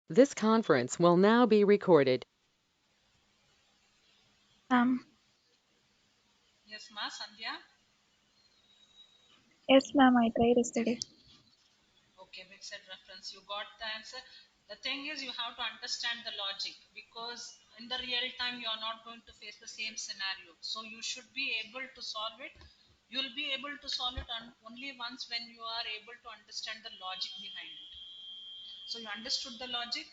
This conference will now be recorded. Yes, ma, Sandhya. Yes, ma'am, I tried yesterday. Okay, mixed reference. You got the answer. The thing is, you have to understand the logic because in the real time, you are not going to face the same scenario. So you should be able to solve it. You'll be able to solve it only once when you are able to understand the logic behind it. So you understood the logic?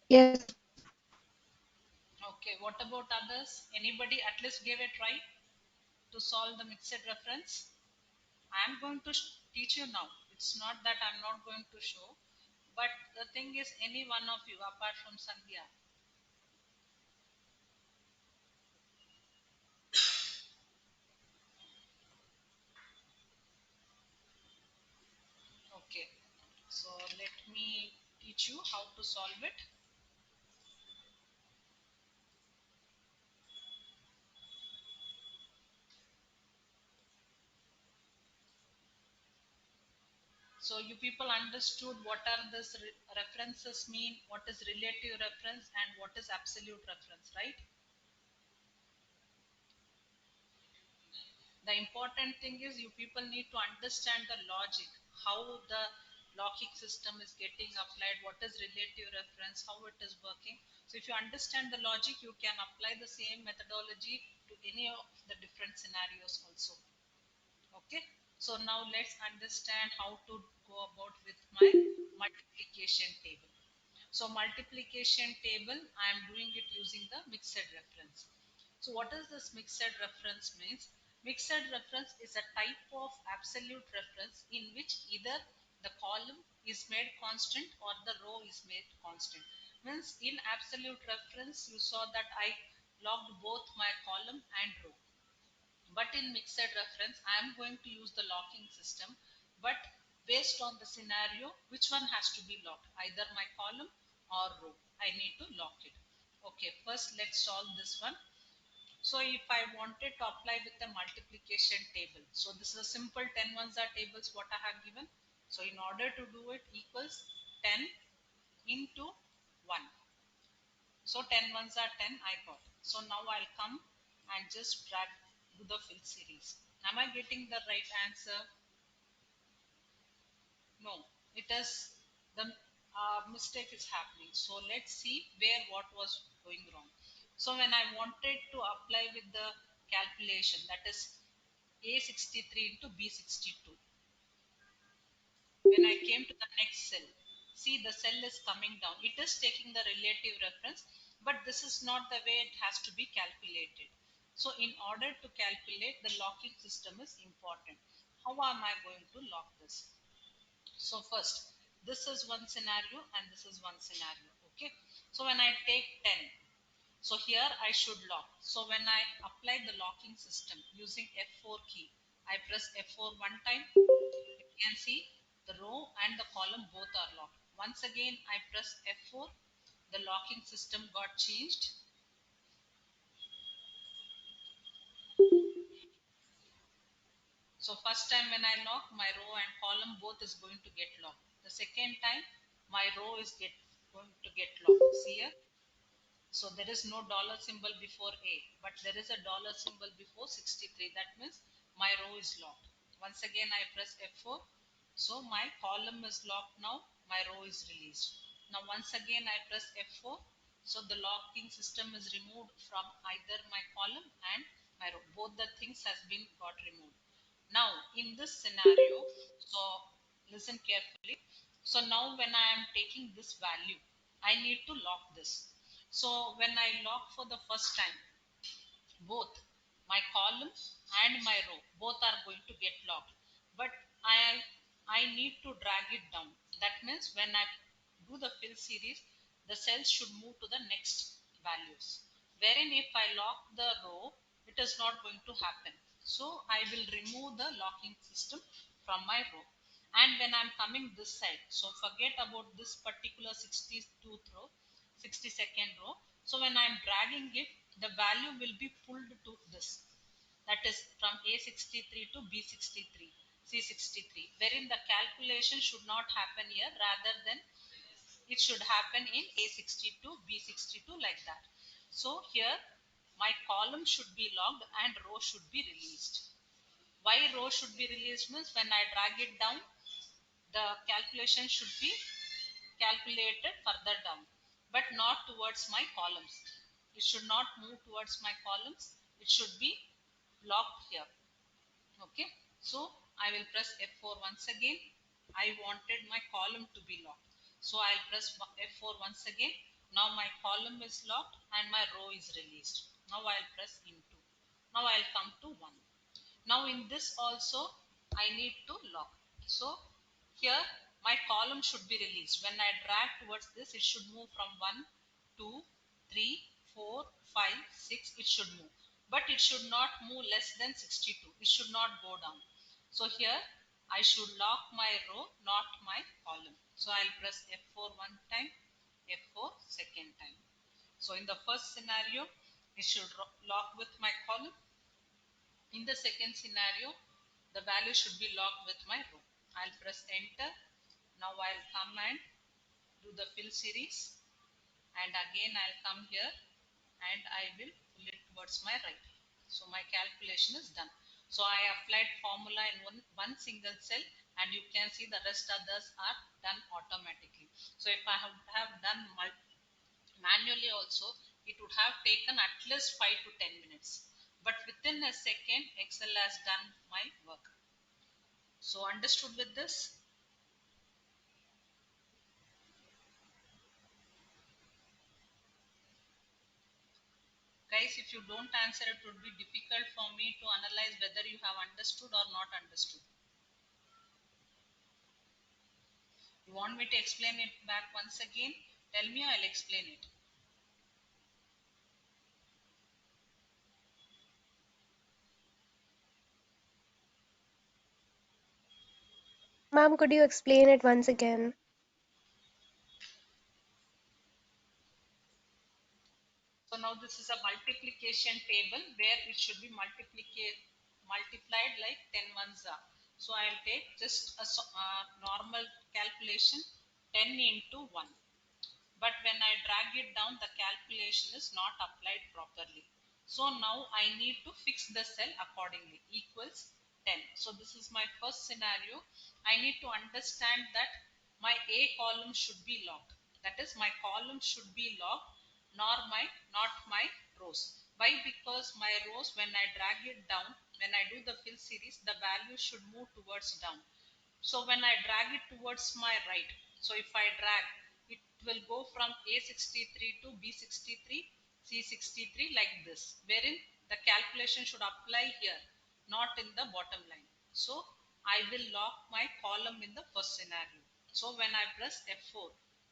Yes, Okay, what about others? Anybody at least give a try to solve the mixed reference? I am going to teach you now. It's not that I'm not going to show, but the thing is, any one of you apart from Sandhya. Okay, so let me teach you how to solve it. So you people understood what are these references mean, what is relative reference and what is absolute reference, right? The important thing is you people need to understand the logic, how the locking system is getting applied, what is relative reference, how it is working. So if you understand the logic, you can apply the same methodology to any of the different scenarios also. Okay, so now let's understand how to go about with my multiplication table. So multiplication table, I am doing it using the mixed reference. So what does this mixed reference means? Mixed reference is a type of absolute reference in which either the column is made constant or the row is made constant. Means in absolute reference, you saw that I logged both my column and row. But in mixed reference, I am going to use the locking system. But based on the scenario, which one has to be locked? Either my column or row. I need to lock it. Okay, first let's solve this one. So if I wanted to apply with the multiplication table, so this is a simple 10 ones are tables what I have given. So in order to do it equals 10 into 1. So 10 ones are 10 I got. So now I'll come and just drag to the fill series. Am I getting the right answer? No, it is the mistake is happening. So let's see where what was going wrong. So when I wanted to apply with the calculation, that is A63 into B62, when I came to the next cell, see the cell is coming down. It is taking the relative reference, but this is not the way it has to be calculated. So in order to calculate, the locking system is important. How am I going to lock this? So first, this is one scenario and this is one scenario. Okay. So when I take 10, so here I should lock. So when I apply the locking system using F4 key, I press F4 one time. You can see the row and the column both are locked. Once again, I press F4. The locking system got changed. So first time when I lock, my row and column both is going to get locked. The second time, my row is going to get locked. See here. So there is no dollar symbol before A, but there is a dollar symbol before 63. That means my row is locked. Once again, I press F4. So my column is locked now. My row is released. Now once again, I press F4. So the locking system is removed from either my column and my row. Both the things has been got removed. Now in this scenario, so listen carefully. So now when I am taking this value, I need to lock this. So when I lock for the first time, both my column and my row both are going to get locked. But I need to drag it down. That means when I do the fill series, the cells should move to the next values. Wherein if I lock the row, it is not going to happen. So I will remove the locking system from my row. And when I'm coming this side, so forget about this particular 62th row, 62nd row. So when I'm dragging it, the value will be pulled to this. That is from A63 to B63. C63, wherein the calculation should not happen here, rather than it should happen in A62, B62, like that. So here my column should be locked and row should be released. Why row should be released means when I drag it down, the calculation should be calculated further down, but not towards my columns. It should not move towards my columns. It should be locked here. Okay, so I will press F4 once again. I wanted my column to be locked, so I'll press F4 once again. Now my column is locked and my row is released. Now I'll press into. Now I'll come to 1. Now in this also I need to lock. So here my column should be released. When I drag towards this, it should move from 1, 2, 3, 4, 5, 6. It should move. But it should not move less than 62. It should not go down. So here I should lock my row, not my column. So I'll press F4 one time, F4 second time. So in the first scenario, it should lock with my column. In the second scenario, the value should be locked with my row. I'll press enter. Now I'll come and do the fill series, and again I'll come here and I will pull it towards my right. So my calculation is done. So I applied formula in one single cell, and you can see the rest others are done automatically. So if I have done manually also, it would have taken at least 5 to 10 minutes. But within a second, Excel has done my work. So understood with this? Guys, if you don't answer, it would be difficult for me to analyze whether you have understood or not understood. You want me to explain it back once again? Tell me, I'll explain it. Ma'am, could you explain it once again? So now this is a multiplication table where it should be multiplied like 10 ones are. So I'll take just a normal calculation, 10 into 1. But when I drag it down, the calculation is not applied properly. So now I need to fix the cell accordingly. Equals 10. So this is my first scenario. I need to understand that my A column should be locked. That is, my column should be locked, not my rows. Why? Because my rows, when I drag it down, when I do the fill series, the value should move towards down. So when I drag it towards my right, so if I drag, it will go from A63 to B63, C63, like this, wherein the calculation should apply here, not in the bottom line. So I will lock my column in the first scenario. So when I press F4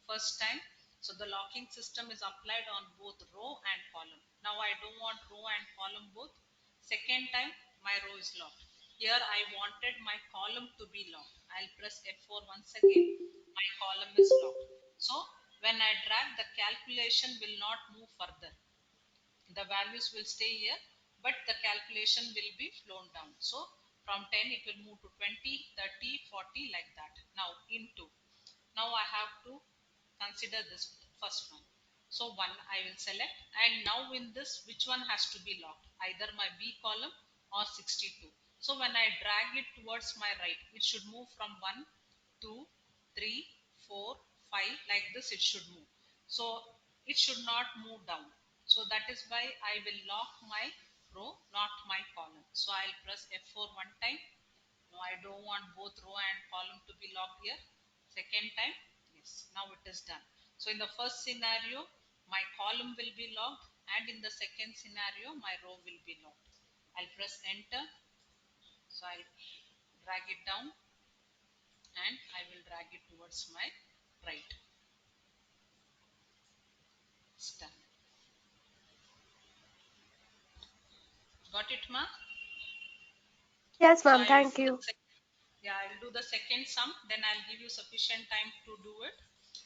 first time, so the locking system is applied on both row and column. Now I don't want row and column both. Second time my row is locked. Here I wanted my column to be locked. I'll press F4 once again. My column is locked. So when I drag, the calculation will not move further. The values will stay here, but the calculation will be flown down. So from 10 it will move to 20, 30, 40, like that. Now into. Now I have to consider this first one. So 1 I will select, and now in this, which one has to be locked? Either my B column or 62. So when I drag it towards my right, it should move from 1, 2, 3, 4, 5, like this it should move. So it should not move down. So that is why I will lock my row, not my column. So I'll press F4 one time. No, I don't want both row and column to be locked here. Second time, yes, now it is done. So in the first scenario, my column will be locked, and in the second scenario, my row will be locked. I'll press enter. So I'll drag it down, and I will drag it towards my right. It's done. Got it, ma? Yes, So ma'am, I'll thank do the you. yeah, I'll do the second sum, then I'll give you sufficient time to do it.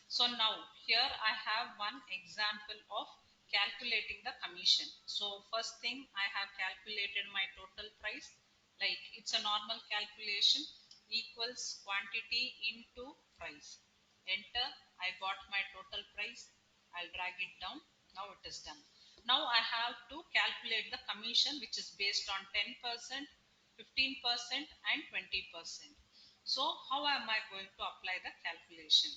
So now here I have one example of calculating the commission. So first thing, I have calculated my total price. Like it's a normal calculation, equals quantity into price. Enter. I got my total price. I'll drag it down. Now it is done. Now I have to calculate the commission, which is based on 10%, 15% and 20%. So how am I going to apply the calculation?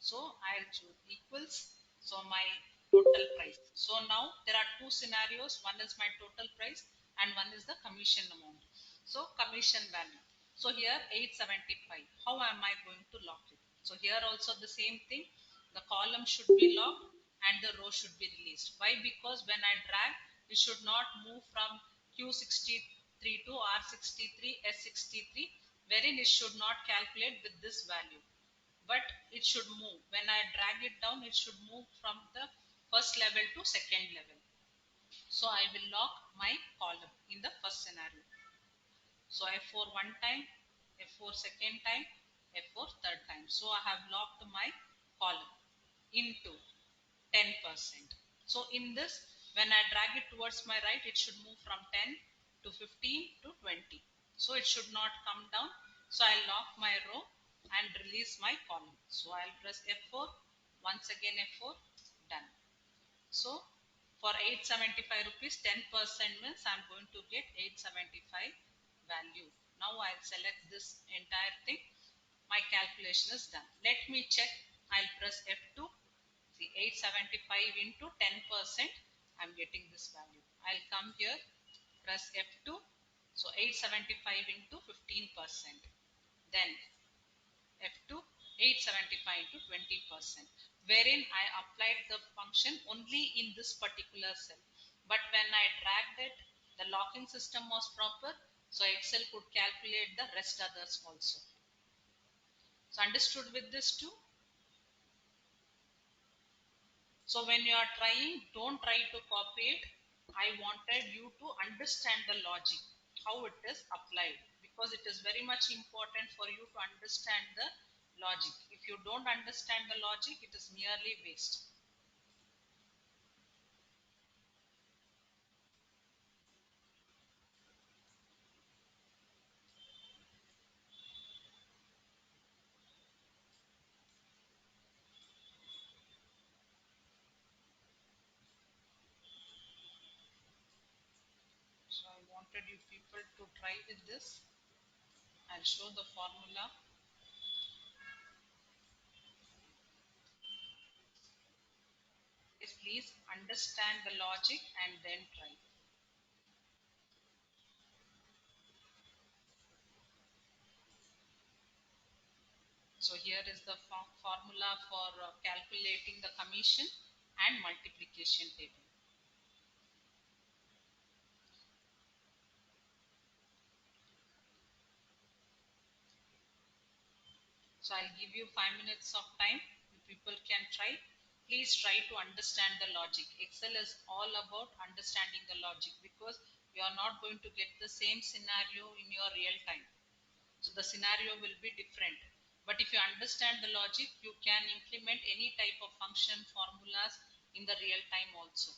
So I'll choose equals, so my total price. So now there are two scenarios, one is my total price and one is the commission amount. So commission value, so here 875, how am I going to lock it? So here also the same thing, the column should be locked and the row should be released. Why? Because when I drag, it should not move from Q63 to R63, S63, wherein it should not calculate with this value, but it should move. When I drag it down, it should move from the first level to second level. So I will lock my column in the first scenario. So F4 one time, F4 second time, F4 third time. So I have locked my column into 10%. So in this, when I drag it towards my right, it should move from 10 to 15 to 20. So it should not come down. So I'll lock my row and release my column. So I'll press F4, once again F4, done. So for 875 rupees, 10% means I'm going to get 875 value. Now I'll select this entire thing. My calculation is done. Let me check. I'll press F2. See, 875 into 10%, I'm getting this value. I'll come here, press F2. So 875 into 15%. Then F2, 875 into 20%, wherein I applied the function only in this particular cell. But when I dragged it, the locking system was proper, so Excel could calculate the rest others also. So understood with this too? So when you are trying, don't try to copy it. I wanted you to understand the logic, how it is applied, because it is very much important for you to understand the logic. If you don't understand the logic, it is merely waste. So I wanted you people to try with this. I'll show the formula. Please understand the logic and then try. So here is the formula for calculating the commission and multiplication table. So I'll give you 5 minutes of time. You people can try. Please try to understand the logic. Excel is all about understanding the logic, because you are not going to get the same scenario in your real time. So the scenario will be different. But if you understand the logic, you can implement any type of function formulas in the real time also.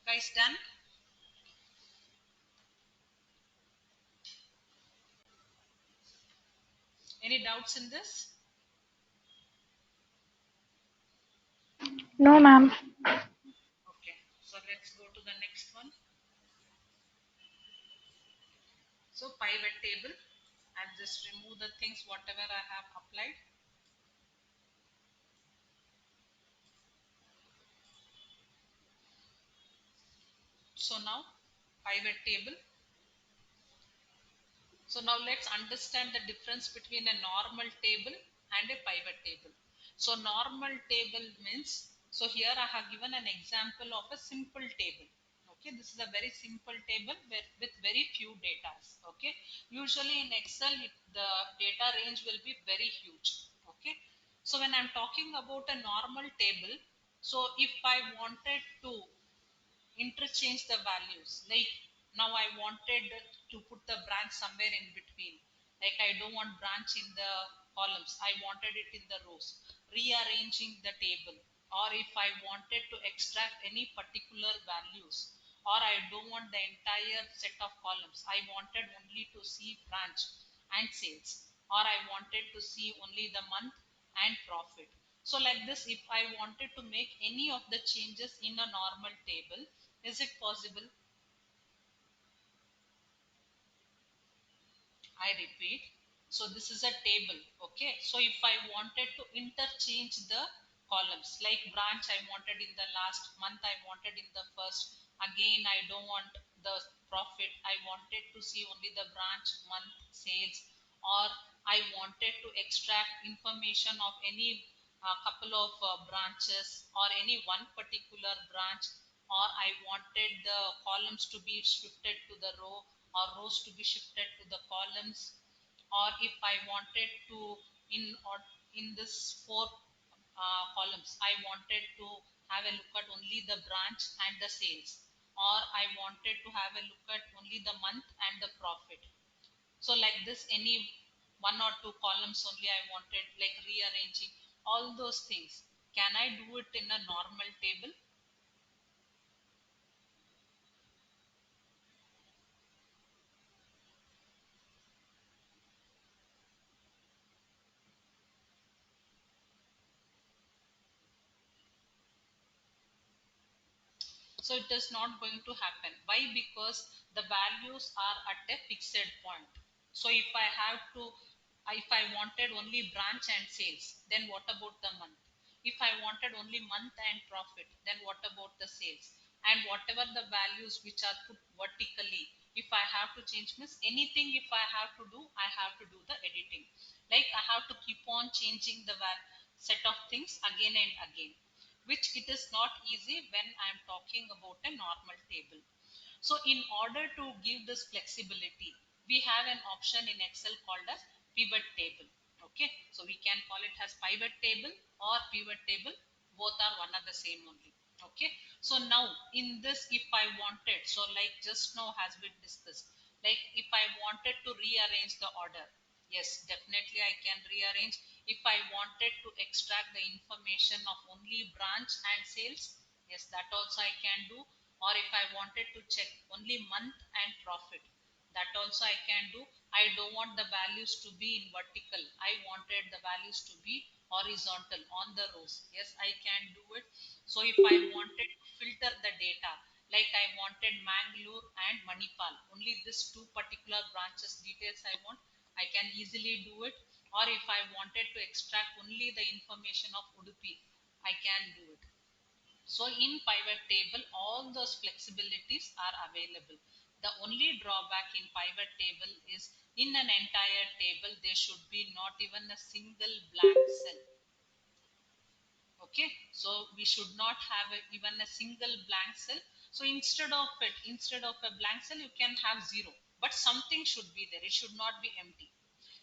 Guys, done? Any doubts in this? No, ma'am. Okay, so let's go to the next one. So pivot table, I'll just remove the things whatever I have applied. So now pivot table. So now let's understand the difference between a normal table and a pivot table. So normal table means, so here I have given an example of a simple table. Okay, this is a very simple table with very few data. Okay, usually in Excel the data range will be very huge. Okay, so when I'm talking about a normal table, so if I wanted to interchange the values, like now I wanted to put the branch somewhere in between, like I don't want branch in the columns, I wanted it in the rows, rearranging the table, or if I wanted to extract any particular values, or I don't want the entire set of columns, I wanted only to see branch and sales, or I wanted to see only the month and profit. So like this, if I wanted to make any of the changes in a normal table, is it possible? I repeat. So this is a table. Okay. So if I wanted to interchange the columns, like branch I wanted in the last, month I wanted in the first, again I don't want the profit, I wanted to see only the branch, month, sales, or I wanted to extract information of any couple of branches or any one particular branch, or I wanted the columns to be shifted to the row or rows to be shifted to the columns, or if I wanted to in or in this four columns I wanted to have a look at only the branch and the sales, or I wanted to have a look at only the month and the profit. So like this, any one or two columns only I wanted, like rearranging all those things, can I do it in a normal table? So it is not going to happen. Why? Because the values are at a fixed point. So if I have to, if I wanted only branch and sales, then what about the month? If I wanted only month and profit, then what about the sales? And whatever the values which are put vertically, if I have to change, means anything, if I have to do, I have to do the editing, like I have to keep on changing the set of things again and again, which it is not easy when I am talking about a normal table. So in order to give this flexibility, we have an option in Excel called as pivot table. Okay, so we can call it as pivot table or pivot table, both are one and the same only. Okay, so now in this, if I wanted, so like just now has been discussed, like if I wanted to rearrange the order, yes, definitely I can rearrange. If I wanted to extract the information of only branch and sales, yes, that also I can do. Or if I wanted to check only month and profit, that also I can do. I don't want the values to be in vertical, I wanted the values to be horizontal on the rows, yes, I can do it. So if I wanted to filter the data, like I wanted Mangalore and Manipal, only this two particular branches details I want, I can easily do it. Or if I wanted to extract only the information of Udupi, I can do it. So in pivot table, all those flexibilities are available. The only drawback in pivot table is, in an entire table there should be not even a single blank cell. Okay, so we should not have even a single blank cell. So instead of it, instead of a blank cell, you can have zero, but something should be there, it should not be empty.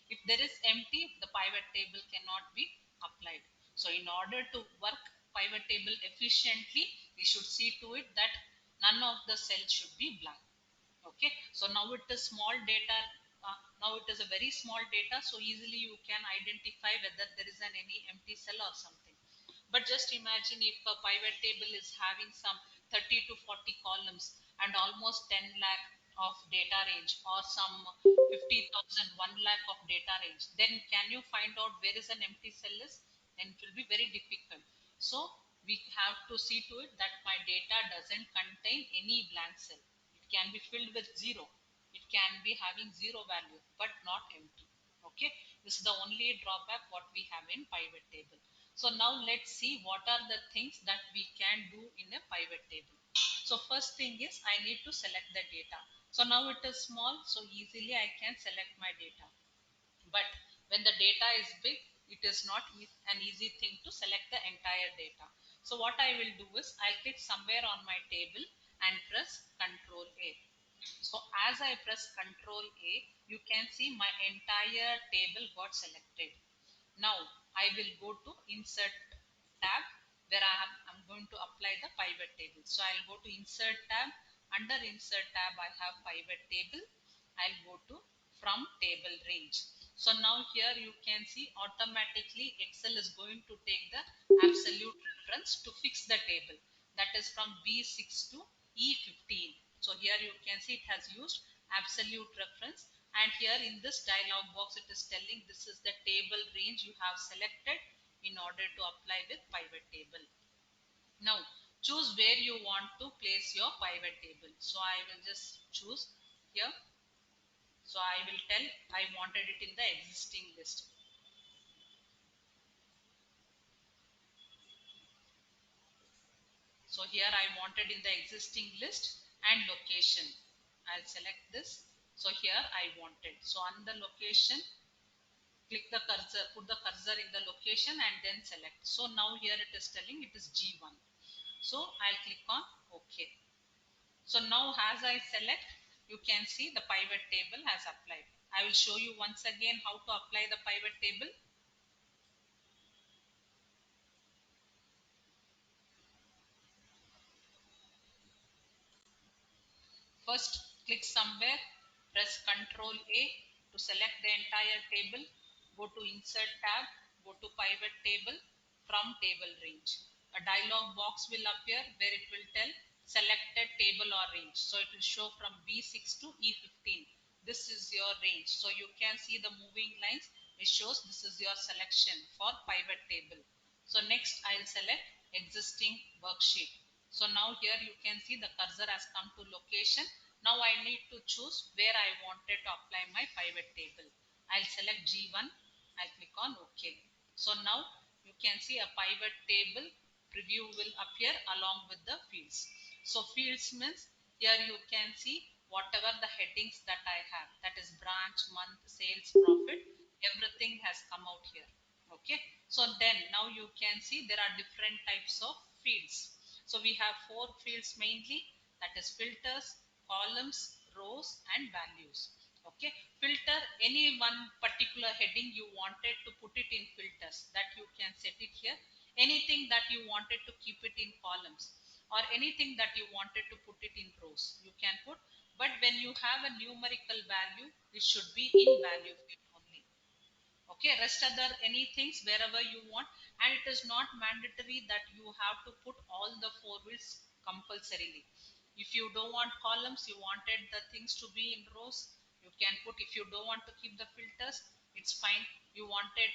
If there is empty, the pivot table cannot be applied. So in order to work pivot table efficiently, we should see to it that none of the cells should be blank. Okay, so now it is small data, now it is a very small data, so easily you can identify whether there is any empty cell or something. But just imagine if a pivot table is having some 30 to 40 columns and almost 10 lakh of data range, or some 50,000, 1 lakh of data range, then can you find out where is an empty cell is? Then it will be very difficult. So we have to see to it that my data doesn't contain any blank cell. It can be filled with zero. It can be having zero value, but not empty. Okay, this is the only drawback what we have in pivot table. So now let's see what are the things that we can do in a pivot table. So first thing is I need to select the data. So now it is small, so easily I can select my data. But when the data is big, it is not an easy thing to select the entire data. So what I will do is I'll click somewhere on my table and press Ctrl A. So as I press Ctrl A, you can see my entire table got selected. Now I will go to Insert tab, where I'm going to apply the pivot table. So I'll go to Insert tab. Under Insert tab, I have pivot table. I'll go to From Table Range. So now here you can see automatically Excel is going to take the absolute reference to fix the table. That is from B6 to E15. So here you can see it has used absolute reference, and here in this dialog box it is telling this is the table range you have selected in order to apply with pivot table. Now choose where you want to place your pivot table. So I will just choose here. So I will tell I wanted it in the existing list. So here I wanted in the existing list and location. I'll select this. So here I wanted. So on the location, click the cursor, put the cursor in the location and then select. So now here it is telling it is G1. So I'll click on OK. So now as I select, you can see the pivot table has applied. I will show you once again how to apply the pivot table. First, click somewhere, press Ctrl A to select the entire table. Go to Insert tab, go to Pivot Table, From Table Range. A dialog box will appear where it will tell Selected Table or Range. So it will show from B6 to E15. This is your range. So you can see the moving lines. It shows this is your selection for Pivot Table. So next I'll select Existing Worksheet. So now here you can see the cursor has come to location. Now I need to choose where I wanted to apply my pivot table. I'll select G1. I'll click on OK. So now you can see a pivot table preview will appear along with the fields. So fields means here you can see whatever the headings that I have, that is branch, month, sales, profit, everything has come out here. Okay, so then now you can see there are different types of fields. So we have four fields mainly, that is filters, columns, rows and values. Okay, filter any one particular heading you wanted to put it in filters, that you can set it here. Anything that you wanted to keep it in columns, or anything that you wanted to put it in rows, you can put. But when you have a numerical value, it should be in value field only. Okay, rest other anything wherever you want, and it is not mandatory that you have to put all the four wheels compulsorily. If you don't want columns, you wanted the things to be in rows, you can put. If you don't want to keep the filters, it's fine. You wanted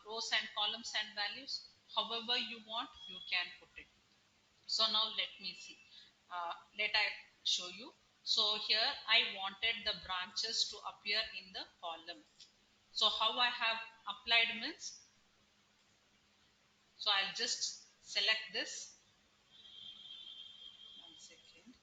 rows and columns and values, however you want, you can put it. So now let me see, let I show you. So here I wanted the branches to appear in the column. So how I have applied means, so I'll just select this. 1 second.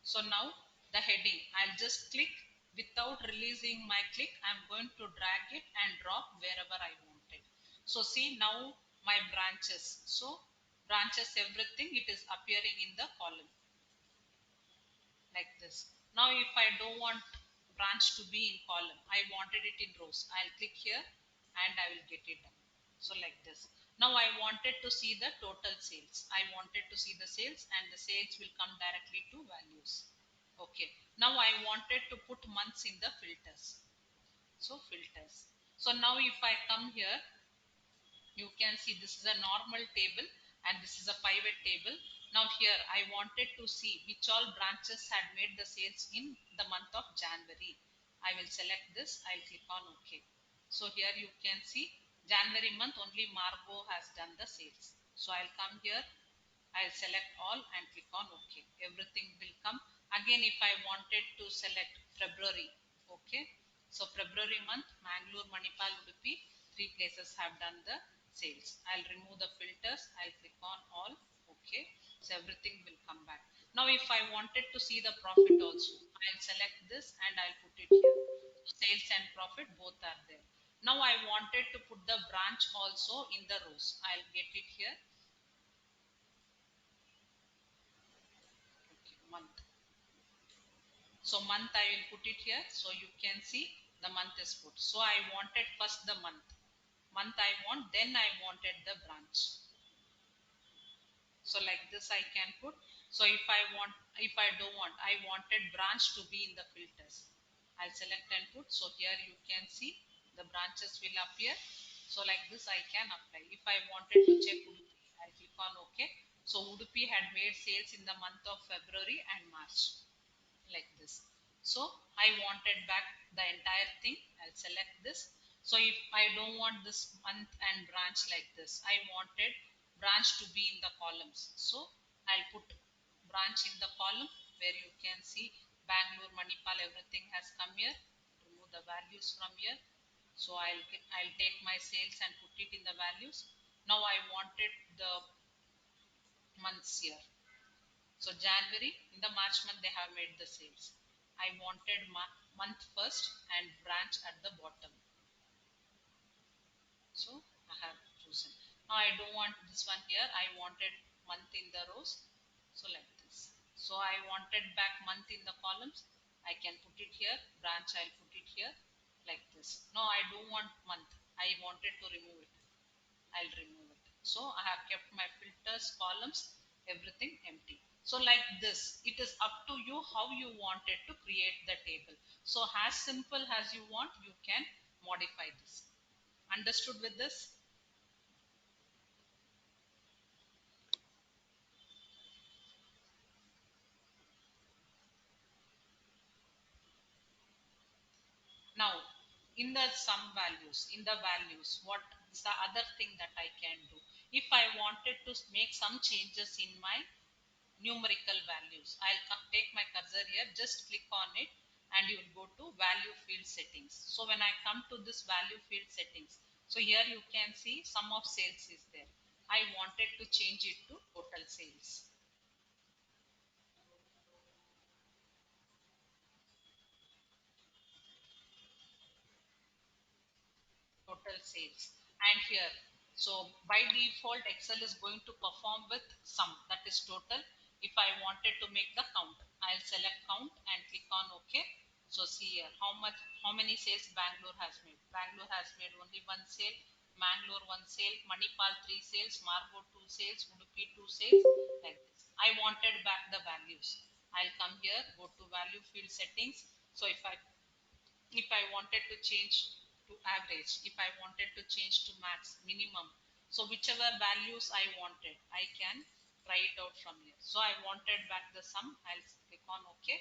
So now the heading, I'll just click without releasing my click. I'm going to drag it and drop wherever I wanted. So see now my branches. So branches, everything, it is appearing in the column like this. Now if I don't want branch to be in column, I wanted it in rows, I'll click here and I will get it done. So like this. Now I wanted to see the total sales. I wanted to see the sales, and the sales will come directly to values. Okay. Now I wanted to put months in the filters. So filters. So now if I come here, you can see this is a normal table and this is a pivot table. Now here I wanted to see which all branches had made the sales in the month of January. I will select this, I'll click on OK. So here you can see January month only Margot has done the sales. So I'll come here, I'll select all and click on OK. Everything will come. Again, if I wanted to select February, okay. So February month, Mangalore, Manipal, Udupi, three places have done the sales. I'll remove the filters. I'll click on all. Okay. So everything will come back. Now, if I wanted to see the profit also, I'll select this and I'll put it here. So sales and profit both are there. Now I wanted to put the branch also in the rows. I'll get it here. Okay, month. So month I will put it here. So you can see the month is put. So I wanted first the month. Month I want, then I wanted the branch. So like this I can put. So if I don't want, I wanted branch to be in the filters. I'll select and put. So here you can see the branches will appear. So like this I can apply. If I wanted to check Udupi, I'll click on OK. So Udupi had made sales in the month of February and March, like this. So I wanted back the entire thing. I'll select this. So if I don't want this month and branch like this, I wanted branch to be in the columns. So I'll put branch in the column where you can see Bangalore, Manipal, everything has come here. Remove the values from here. So I'll take my sales and put it in the values. Now I wanted the months here. So January, in the March month, they have made the sales. I wanted month first and branch at the bottom. So I have chosen. Now I don't want this one here. I wanted month in the rows. So like this. So I wanted back month in the columns. I can put it here. Branch, I'll put it here like this. No, I don't want month. I wanted to remove it. I'll remove it. So I have kept my filters, columns, everything empty. So like this, it is up to you how you wanted to create the table. So as simple as you want, you can modify this. Understood with this? Now, in the sum values, in the values, what is the other thing that I can do? If I wanted to make some changes in my numerical values, I'll take my cursor here, just click on it and you will go to value field settings. So when I come to this value field settings, so here you can see sum of sales is there. I wanted to change it to total sales. Total sales. And here, so by default Excel is going to perform with sum, that is total. If I wanted to make the count, I'll select count and click on OK. So see here how many sales Bangalore has made. Bangalore has made only one sale, Mangalore one sale, Manipal three sales, Margot two sales, Udupi two sales, like this. I wanted back the values. I'll come here, go to value field settings. So if I wanted to change to average, if I wanted to change to max, minimum, so whichever values I wanted, I can try it out from here. So I wanted back the sum, I'll click on OK,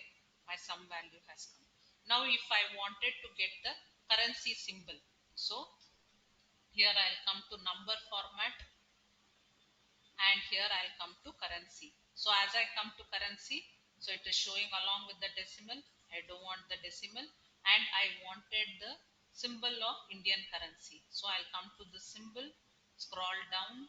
my sum value has come. Now if I wanted to get the currency symbol, so here I'll come to number format and here I'll come to currency. So as I come to currency, so it is showing along with the decimal. I don't want the decimal and I wanted the symbol of Indian currency. So I'll come to the symbol, scroll down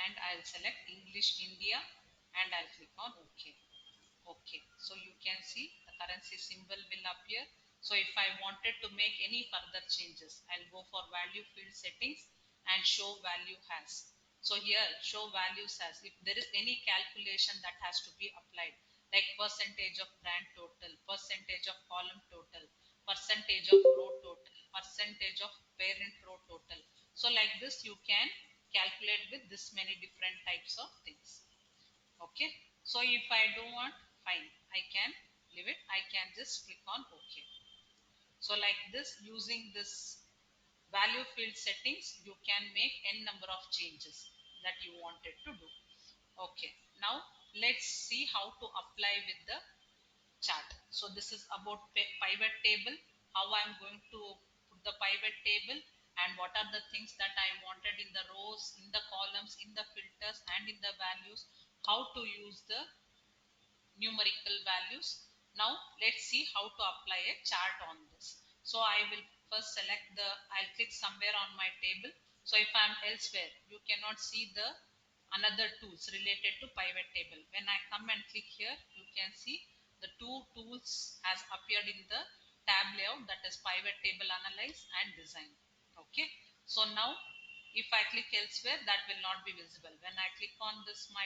and I'll select English India and I'll click on OK. Okay, so you can see the currency symbol will appear. So if I wanted to make any further changes, I'll go for value field settings and show value has. So here show values as, if there is any calculation that has to be applied, like percentage of brand total, percentage of column total, percentage of row total, percentage of parent row total. So like this you can calculate with this many different types of things. Okay, so if I don't want, fine, I can leave it, I can just click on OK. So like this, using this value field settings, you can make n number of changes that you wanted to do. Okay, now let's see how to apply with the chart. So this is about pivot table, how I'm going to put the pivot table, and what are the things that I wanted in the rows, in the columns, in the filters, and in the values, how to use the numerical values. Now let's see how to apply a chart on this. So I will first select the, I'll click somewhere on my table. So if I'm elsewhere, you cannot see the another tools related to pivot table. When I come and click here, you can see the two tools has appeared in the tab layout, that is pivot table analyze and design. Okay, so now if I click elsewhere, that will not be visible. When I click on this my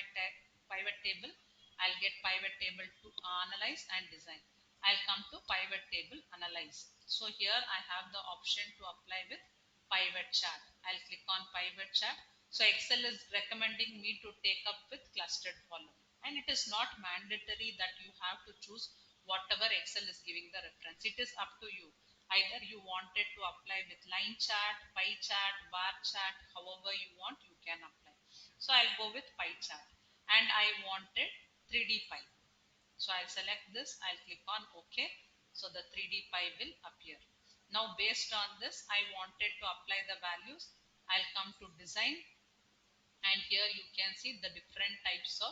pivot table, I'll get pivot table to analyze and design. I'll come to pivot table analyze. So here I have the option to apply with pivot chart. I'll click on pivot chart. So Excel is recommending me to take up with clustered column, and it is not mandatory that you have to choose whatever Excel is giving the reference. It is up to you. Either you wanted to apply with line chart, pie chart, bar chart, however you want, you can apply. So I'll go with pie chart, and I wanted 3D pie. So I'll select this, I'll click on OK. So the 3D pie will appear. Now based on this, I wanted to apply the values. I'll come to design, and here you can see the different types of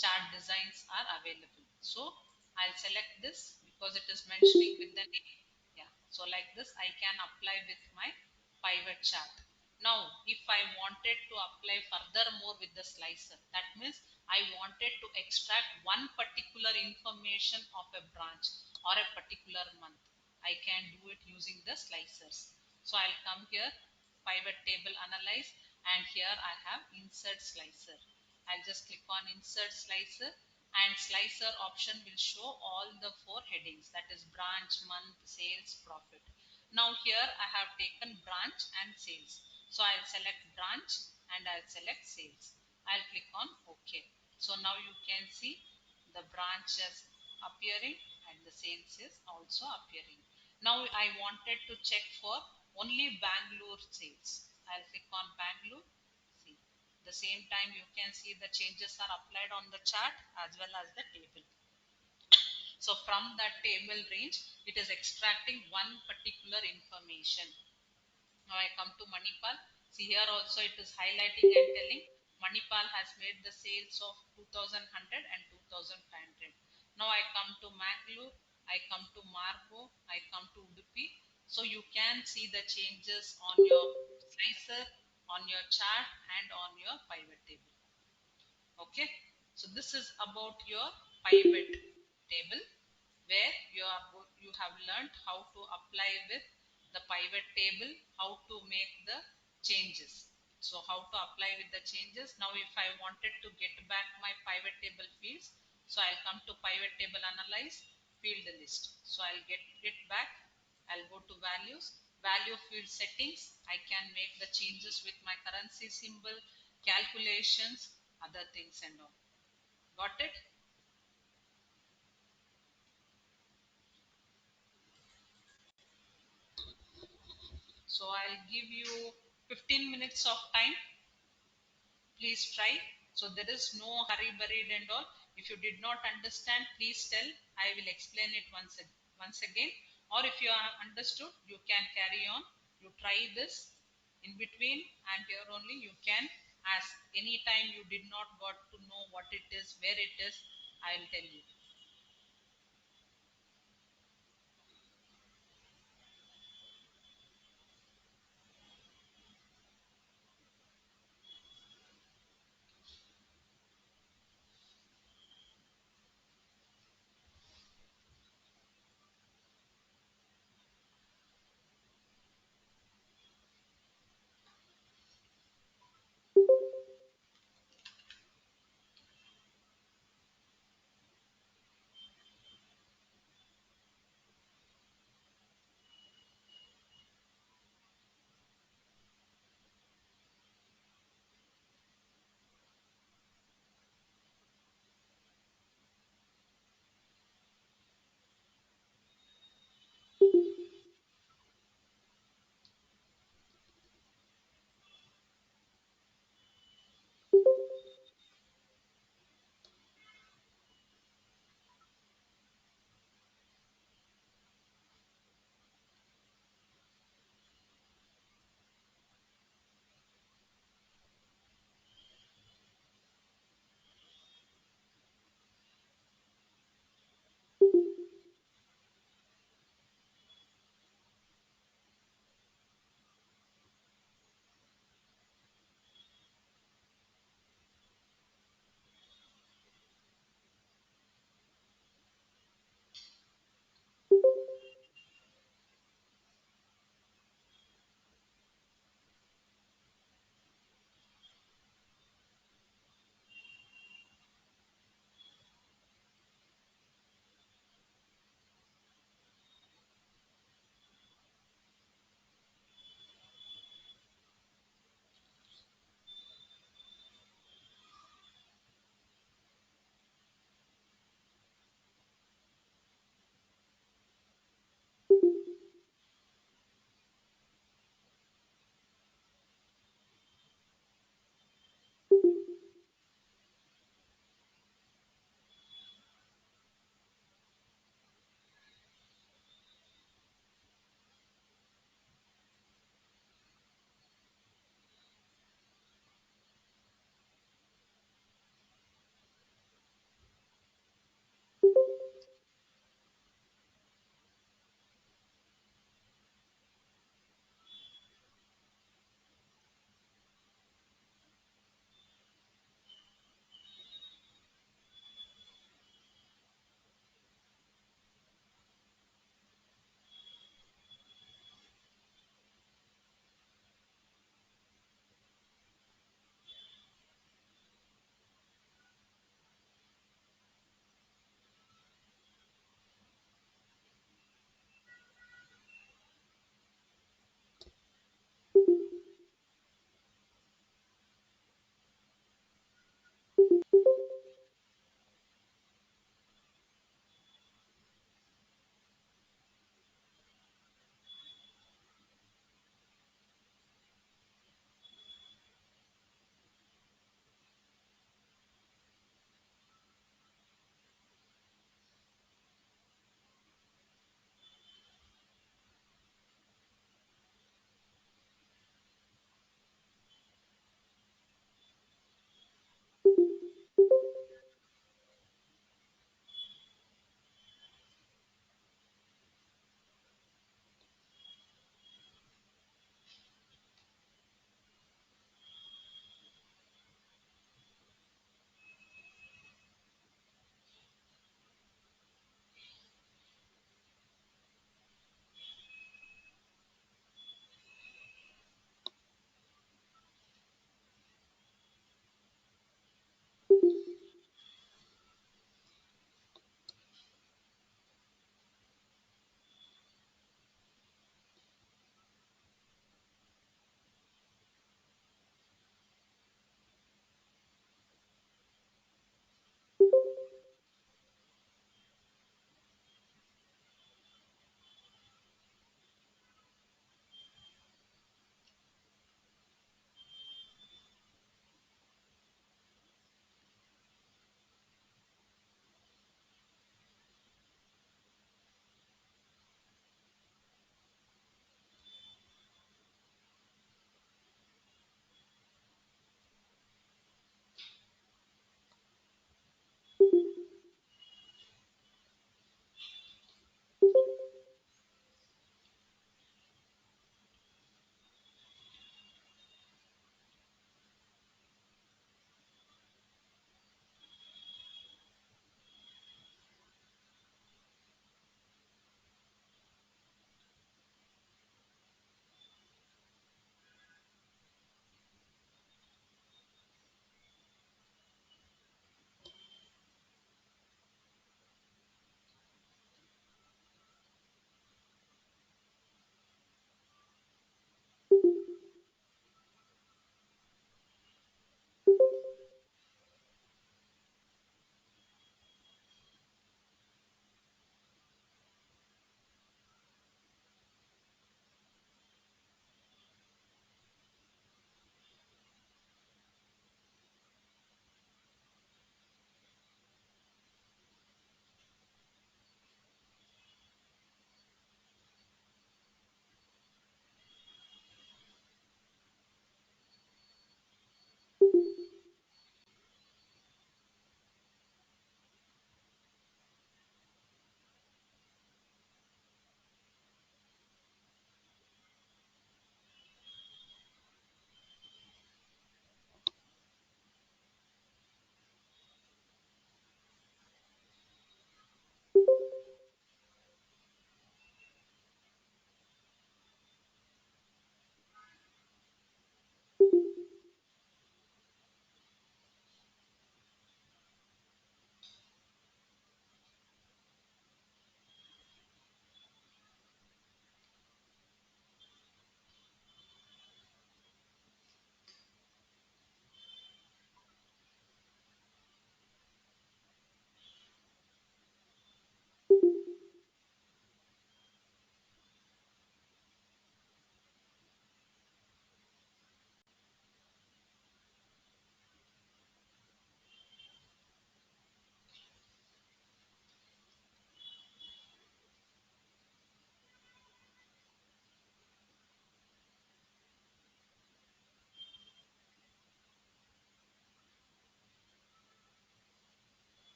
chart designs are available. So I'll select this because it is mentioning with the name. Yeah, so like this I can apply with my pivot chart. Now if I wanted to apply further more with the slicer, that means I wanted to extract one particular information of a branch or a particular month, I can do it using the slicers. So I'll come here, pivot table analyze, and here I have insert slicer. I'll just click on insert slicer, and slicer option will show all the four headings, that is branch, month, sales, profit. Now here I have taken branch and sales. So I'll select branch and I'll select sales. I'll click on OK. So now you can see the branch is appearing and the sales is also appearing. Now I wanted to check for only Bangalore sales. I'll click on Bangalore. See, the same time you can see the changes are applied on the chart as well as the table. So from that table range, it is extracting one particular information. Now I come to Manipal. See, here also it is highlighting and telling Manipal has made the sales of 2100 and 2500. Now I come to Mangalore, I come to Margo, I come to Udupi. So you can see the changes on your slicer, on your chart, and on your pivot table. Okay, so this is about your pivot table, where you have learned how to apply with the pivot table, how to make the changes. So how to apply with the changes. Now if I wanted to get back my pivot table fields, so I'll come to pivot table analyze, field list. So I'll get it back. I'll go to values, value field settings. I can make the changes with my currency symbol, calculations, other things and all. Got it? So I'll give you 15 minutes of time. Please try. So there is no hurry buried and all. If you did not understand, please tell. I will explain it once again. Or if you are understood, you can carry on. You try this. In between, and here only you can ask. Anytime you did not got to know what it is, where it is, I will tell you.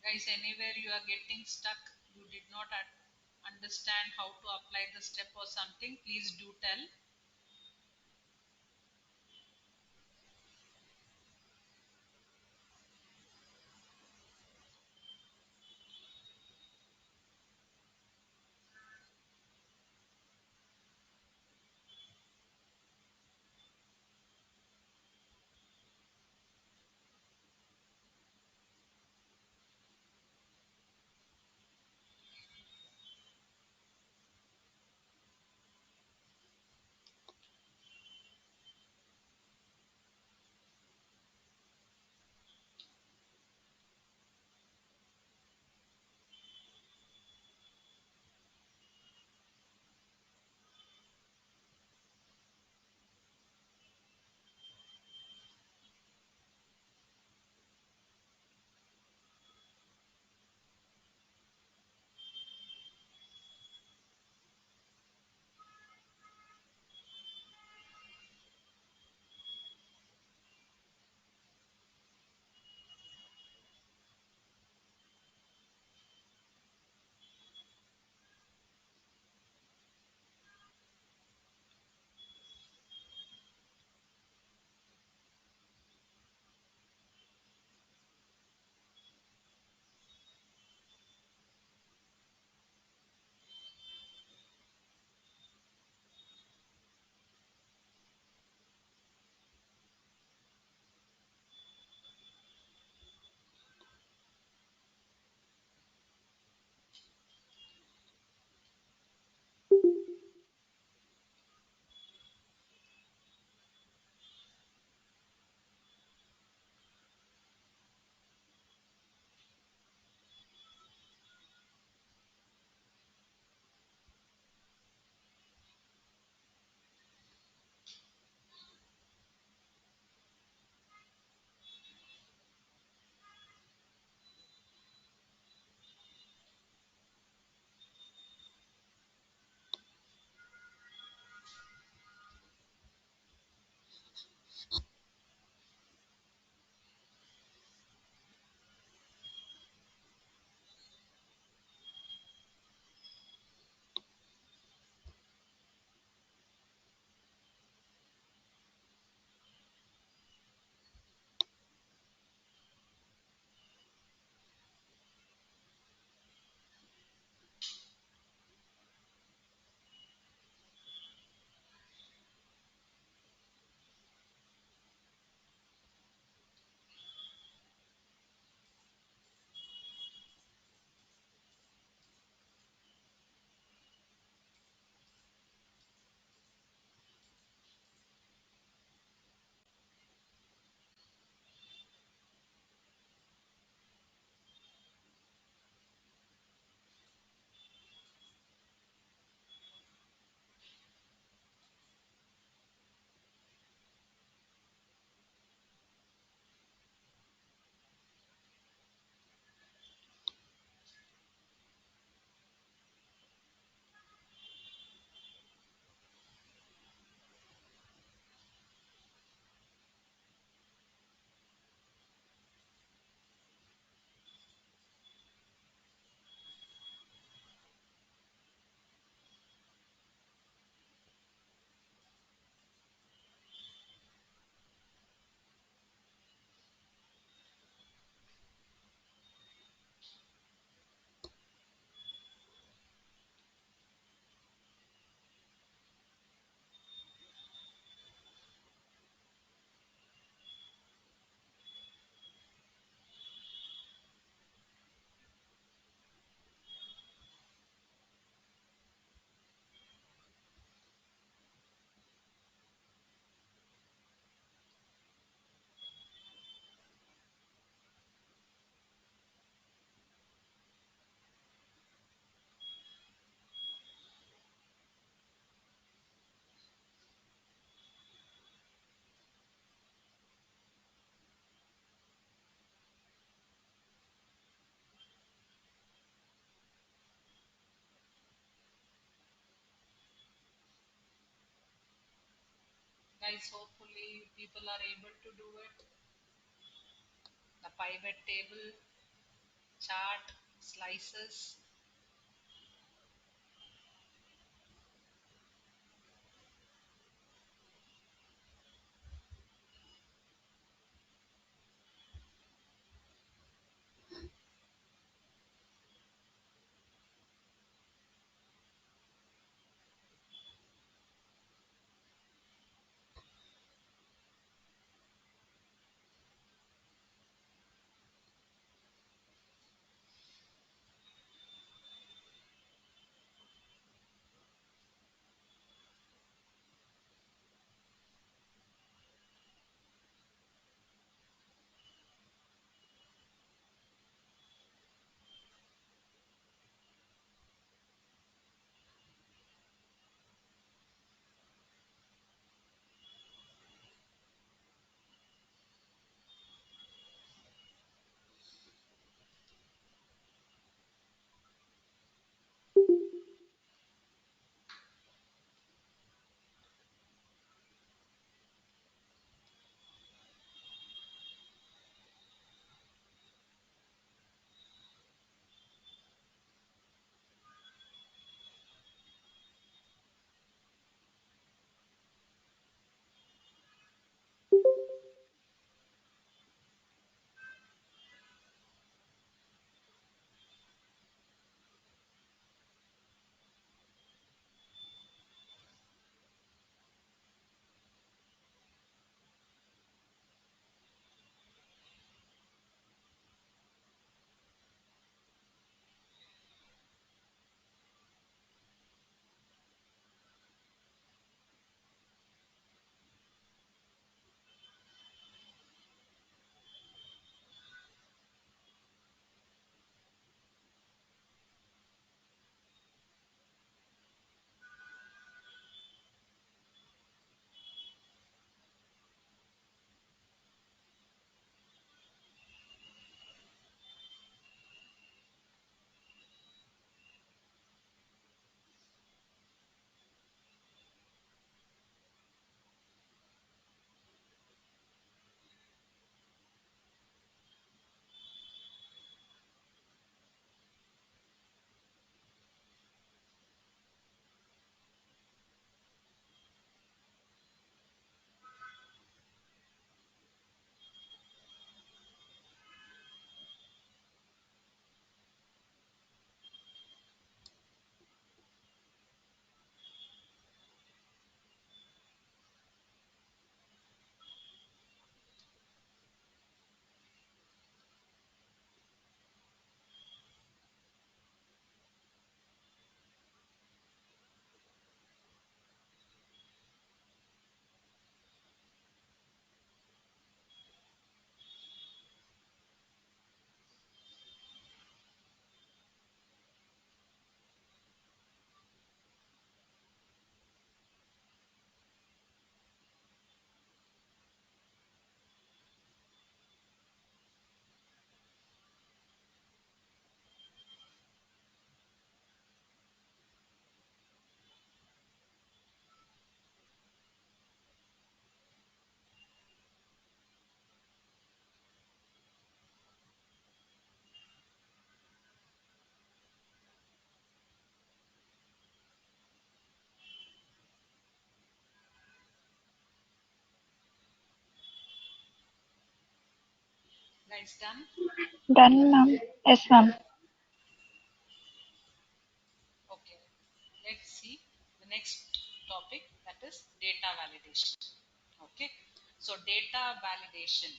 Guys, anywhere you are getting stuck, you did not understand how to apply the step or something, please do tell. Guys, hopefully people are able to do it. The pivot table. chart, slices. Guys, done? Done, ma'am. Yes, ma'am. Okay. Let's see the next topic, that is data validation. Okay. So data validation,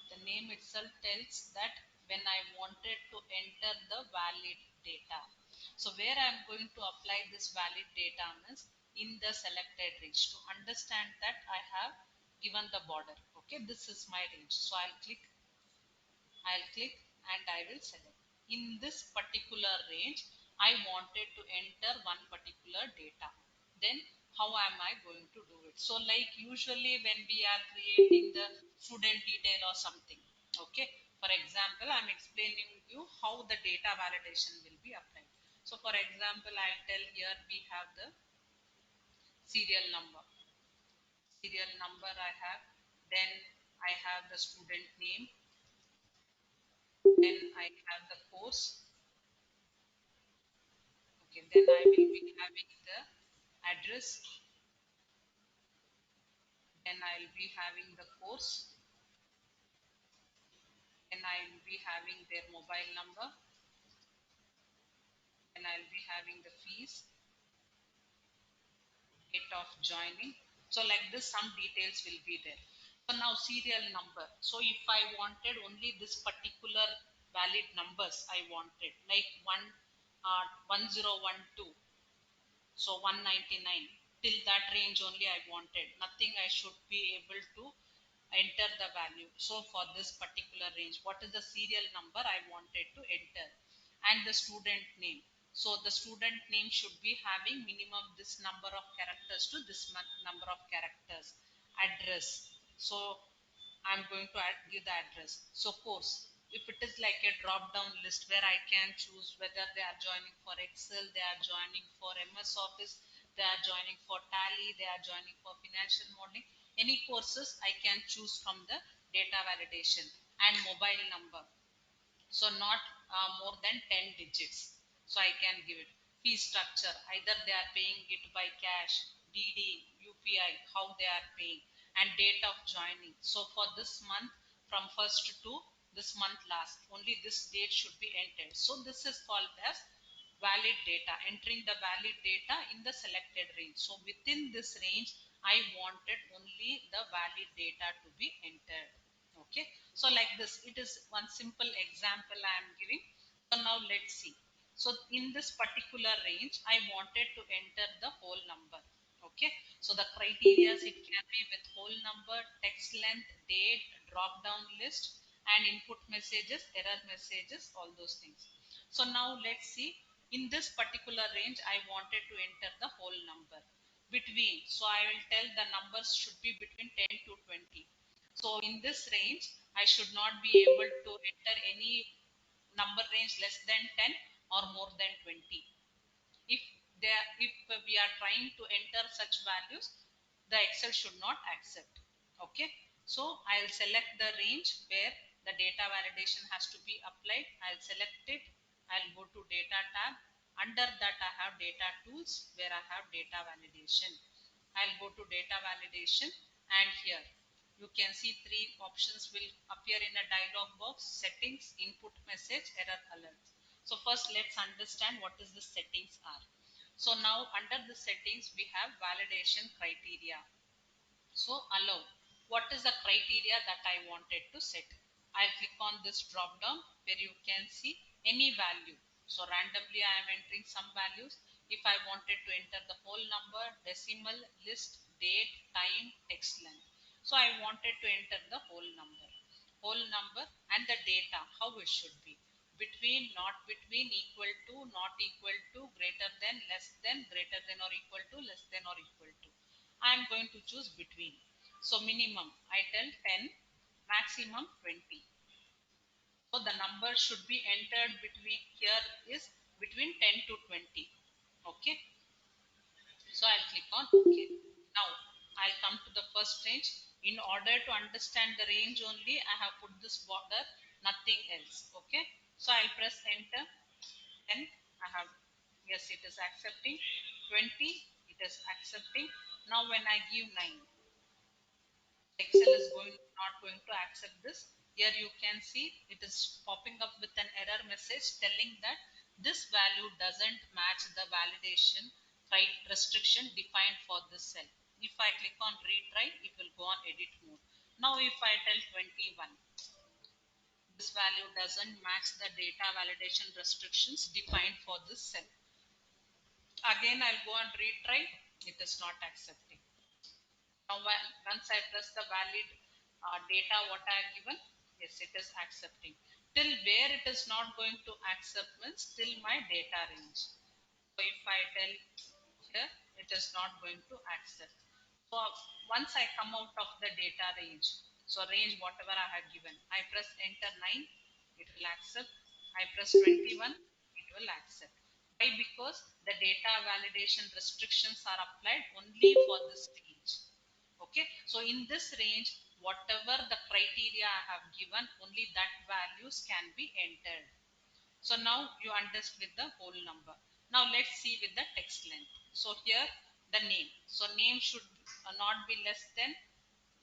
the name itself tells that when I wanted to enter the valid data. So where I am going to apply this valid data is in the selected range. To understand that, I have given the border. Okay, this is my range. So I'll click and I will select. In this particular range, I wanted to enter one particular data. Then how am I going to do it? So like usually when we are creating the student detail or something, okay. For example, I'm explaining you how the data validation will be applied. So for example, I'll tell here we have the serial number. Serial number I have. Then I have the student name. Then I have the course. Okay, then I will be having the address. Then I'll be having the course. Then I'll be having their mobile number. Then I'll be having the fees, date of joining. So like this, some details will be there. So now serial number. So if I wanted only this particular valid numbers, I wanted like 1012. So 199, till that range only I wanted. Nothing I should be able to enter the value. So for this particular range, what is the serial number I wanted to enter? And the student name. So the student name should be having minimum this number of characters to this number of characters. Address. So I'm going to give the address. So course, if it is like a drop down list where I can choose whether they are joining for Excel, they are joining for MS Office, they are joining for Tally, they are joining for financial modeling, any courses I can choose from the data validation. And mobile number, so not more than 10 digits. So I can give it. Fee structure, either they are paying it by cash, DD, UPI, how they are paying, and date of joining. So for this month, from first to this month last, only this date should be entered. So this is called as valid data, entering the valid data in the selected range. So within this range, I wanted only the valid data to be entered. Okay, so like this, it is one simple example I am giving. So now let's see. So in this particular range, I wanted to enter the whole number. Okay, so the criteria, it can be with whole number, text length, date, drop down list, and input messages, error messages, all those things. So now let's see, in this particular range, I wanted to enter the whole number between. So I will tell the numbers should be between 10 to 20. So in this range, I should not be able to enter any number range less than 10 or more than 20. If if we are trying to enter such values, the Excel should not accept. Okay, so I'll select the range where the data validation has to be applied. I'll select it. I'll go to data tab. Under that I have data tools where I have data validation. I'll go to data validation, and here you can see three options will appear in a dialog box: settings, input message, error alerts. So first let's understand what is the settings are. So now under the settings we have validation criteria. So allow, what is the criteria that I wanted to set? I'll click on this drop down where you can see any value. So randomly I am entering some values. If I wanted to enter the whole number, decimal, list, date, time, text length. So I wanted to enter the whole number and the data, how it should be. Between, not between, equal to, not equal to, greater than, less than, greater than or equal to, less than or equal to. I am going to choose between. So minimum, I tell 10, maximum 20. So the number should be entered between, here is between 10 to 20. Okay. So I'll click on OK. Now I'll come to the first range. In order to understand the range only, I have put this border, nothing else. Okay. So I'll press enter. Then I have, yes, it is accepting. 20, it is accepting. Now when I give 9, Excel is not going to accept this. Here you can see it is popping up with an error message telling that this value doesn't match the validation restriction defined for this cell. If I click on retry, it will go on edit mode. Now if I tell 21, this value doesn't match the data validation restrictions defined for this cell. Again I'll go on retry, it is not accepting. Now once I press the valid data what I have given, yes, it is accepting. Till where it is not going to accept means till my data range. So if I tell here, it is not going to accept. So once I come out of the data range, so range whatever I have given, I press enter 9, it will accept. I press 21, it will accept. Why? Because the data validation restrictions are applied only for this range. Okay, so in this range whatever the criteria I have given, only that values can be entered. So now you understand with the whole number. Now let's see with the text length. So here the name. So name should not be less than,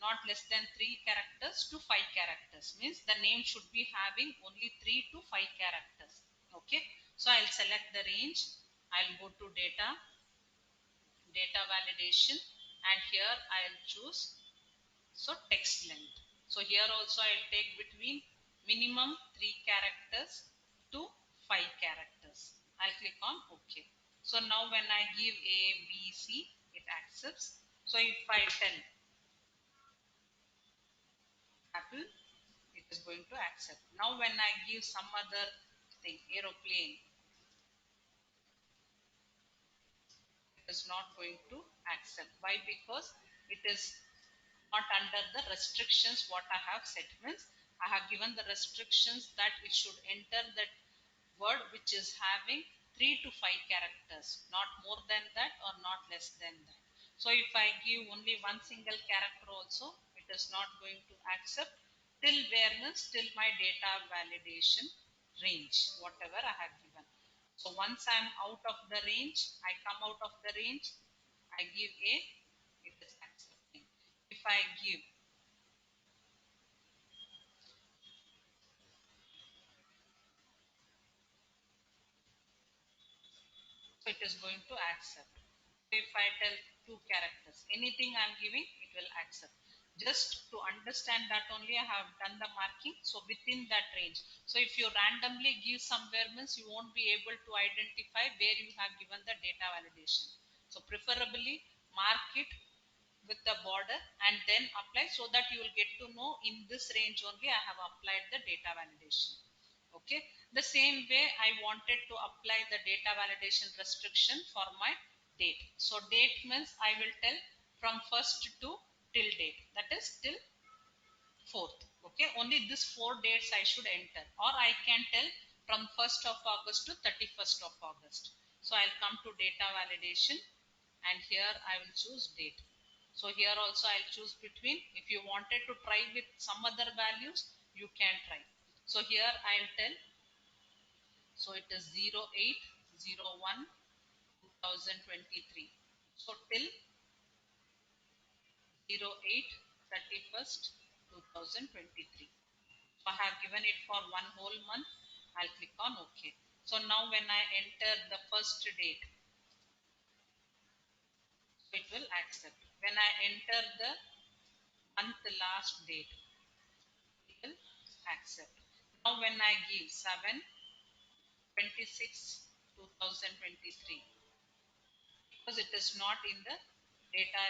not less than 3 characters to 5 characters. Means the name should be having only 3 to 5 characters. Okay. So I'll select the range. I'll go to data validation, and here I'll choose so text length. So here also I'll take between minimum 3 characters to 5 characters. I'll click on OK. So now when I give A, B, C, it accepts. So if I tell apple, it is going to accept. Now when I give some other thing, aeroplane, it is not going to accept. Why? Because it is not under the restrictions what I have set. Means I have given the restrictions that it should enter that word which is having 3 to 5 characters, not more than that or not less than that. So if I give only one single character also, it is not going to accept till where means till my data validation range, whatever I have given. So once I am out of the range, I come out of the range, I give A, it is accepting. If I give, so it is going to accept. If I tell 2 characters, anything I am giving, it will accept. Just to understand that only I have done the marking. So within that range. So if you randomly give somewhere means you won't be able to identify where you have given the data validation. So preferably mark it with the border and then apply, so that you will get to know in this range only I have applied the data validation. Okay, the same way I wanted to apply the data validation restriction for my date. So date means I will tell from first to till date, that is till 4th. Okay, only this 4 dates I should enter, or I can tell from 1st of August to 31st of August. So I'll come to data validation, and here I will choose date. So here also I'll choose between, if you wanted to try with some other values, you can try. So here I'll tell, so it is 0801/2023. So till 08/31/2023. So I have given it for one whole month. I'll click on OK. So now when I enter the first date, it will accept. When I enter the month last date, it will accept. Now when I give 7/26/2023, because it is not in the data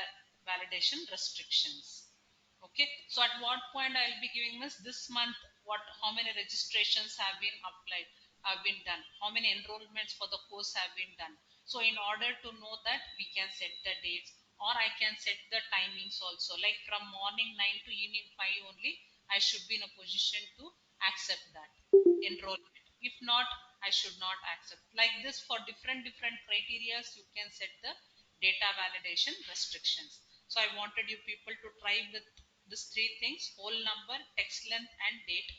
validation restrictions. Okay, so at what point I'll be giving this month, what, how many registrations have been applied, have been done, how many enrollments for the course have been done. So in order to know that, we can set the dates, or I can set the timings also, like from morning 9 to evening 5 only I should be in a position to accept that enrollment. If not, I should not accept. Like this, for different criterias you can set the data validation restrictions. So I wanted you people to try with these 3 things: whole number, text length, and date.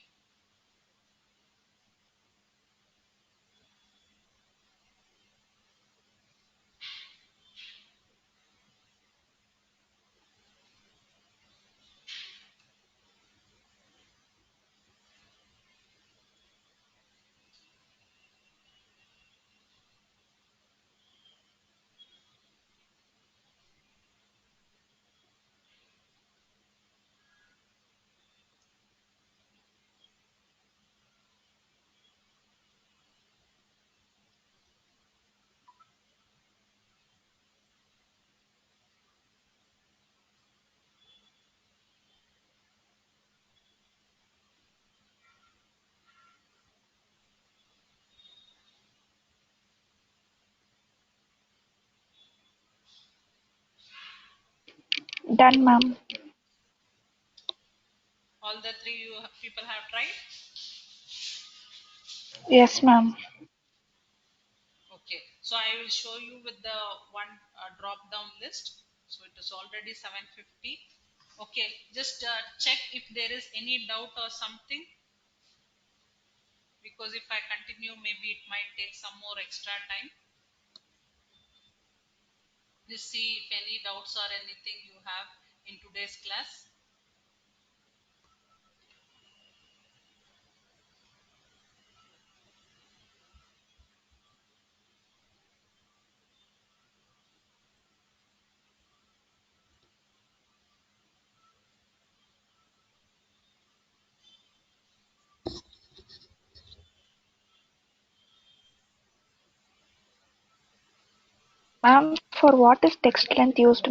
Done, ma'am. All the 3 you people have tried? Yes, ma'am. Okay, so I will show you with the one drop down list. So it is already 7:50. Okay, just check if there is any doubt or something, because if I continue, maybe it might take some more extra time. Just see if any doubts or anything you have in today's class. Ma'am, for what is text length used?